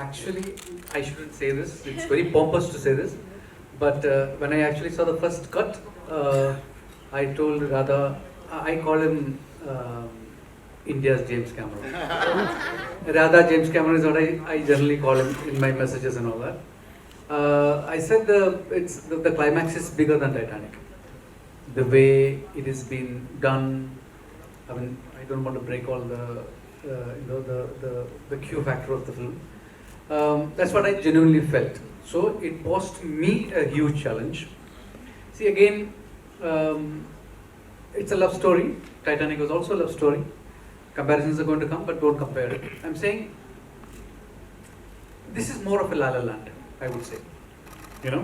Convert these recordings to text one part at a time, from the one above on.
actually, I shouldn't say this. It's very pompous to say this, but when I actually saw the first cut, I told Radha, I call him India's James Cameron. Radha James Cameron is what I generally call him in my messages and all that. I said the climax is bigger than Titanic. The way it has been done. I mean, I don't want to break all the the Q factor of the film. That's what I genuinely felt. So it posed me a huge challenge. See again, it's a love story. Titanic was also a love story. Comparisons are going to come, but don't compare it. I'm saying this is more of a La La Land, I would say. You know,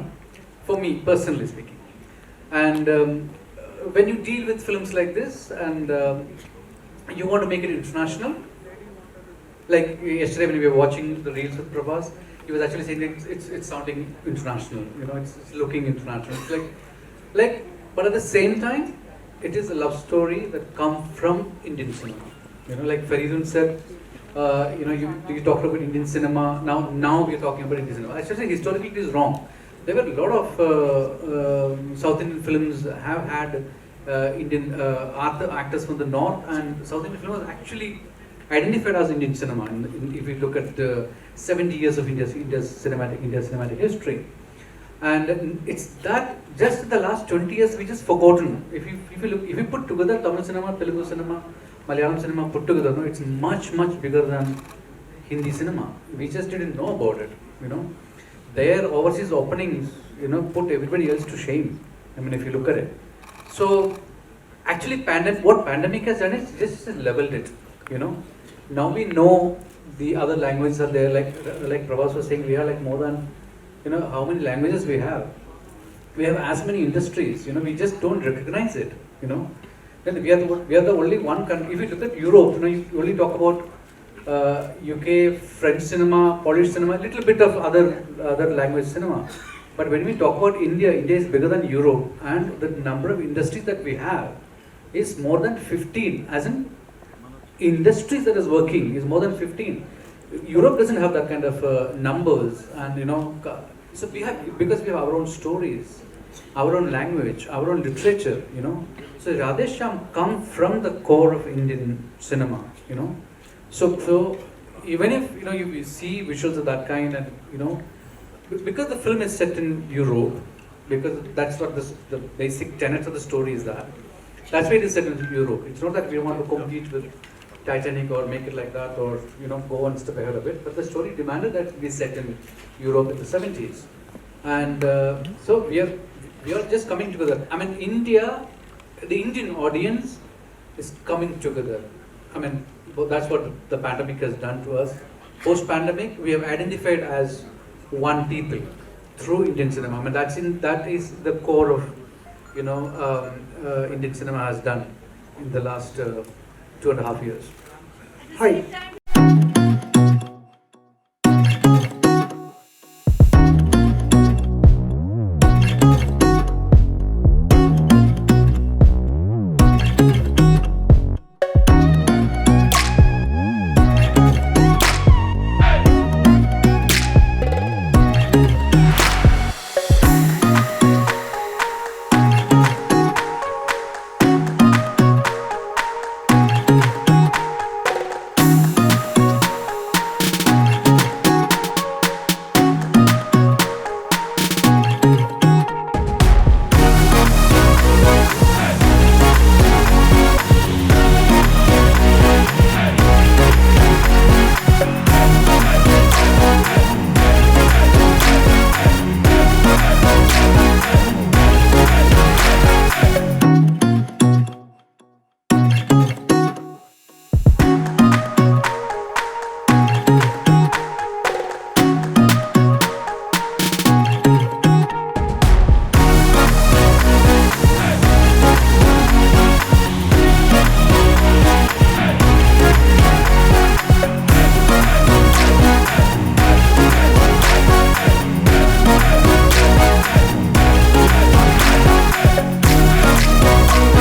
for me personally speaking. And when you deal with films like this, and you want to make it international, like yesterday when we were watching the reels with Prabhas, he was actually saying that it's sounding international. You know, it's looking international. It's like, but at the same time, it is a love story that comes from Indian cinema. You know, like Faridun said, you know, you talked about Indian cinema. Now we're talking about Indian cinema. Actually, historically, it is wrong. There were a lot of South Indian films have had Indian actors from the north, and South Indian film was actually identified as Indian cinema. If we look at 70 years of India's cinematic history, and it's that just in the last 20 years we just forgotten. If you put together Tamil cinema, Telugu cinema, Malayalam cinema put together, no, it's much bigger than Hindi cinema. We just didn't know about it. You know, their overseas openings, you know, put everybody else to shame. I mean, if you look at it. So actually, what pandemic has done is just leveled it. You know, now we know the other languages are there. Like Prabhas was saying, we have like more than, you know, how many languages we have. We have as many industries. You know, we just don't recognize it. You know, then we are the only one country. If you look at Europe, you know, you only talk about UK, French cinema, Polish cinema, a little bit of other language cinema. But when we talk about India, India is bigger than Europe, and the number of industries that we have is more than 15. As in industries that is working is more than 15. Europe doesn't have that kind of numbers, and you know, so because we have our own stories, our own language, our own literature. You know, so Radheshyam come from the core of Indian cinema. You know. So even if you know you see visuals of that kind, and you know, because the film is set in Europe, because that's what the basic tenet of the story is that's why it is set in Europe. It's not that we want to compete with Titanic or make it like that, or you know, go one step ahead of it. But the story demanded that it be set in Europe in the 70s, and so we are just coming together. I mean, India, the Indian audience is coming together. I mean, that's what the pandemic has done to us. Post-pandemic, we have identified as one people through Indian cinema. I mean, that is the core of, you know, Indian cinema has done in the last 2.5 years. Hi.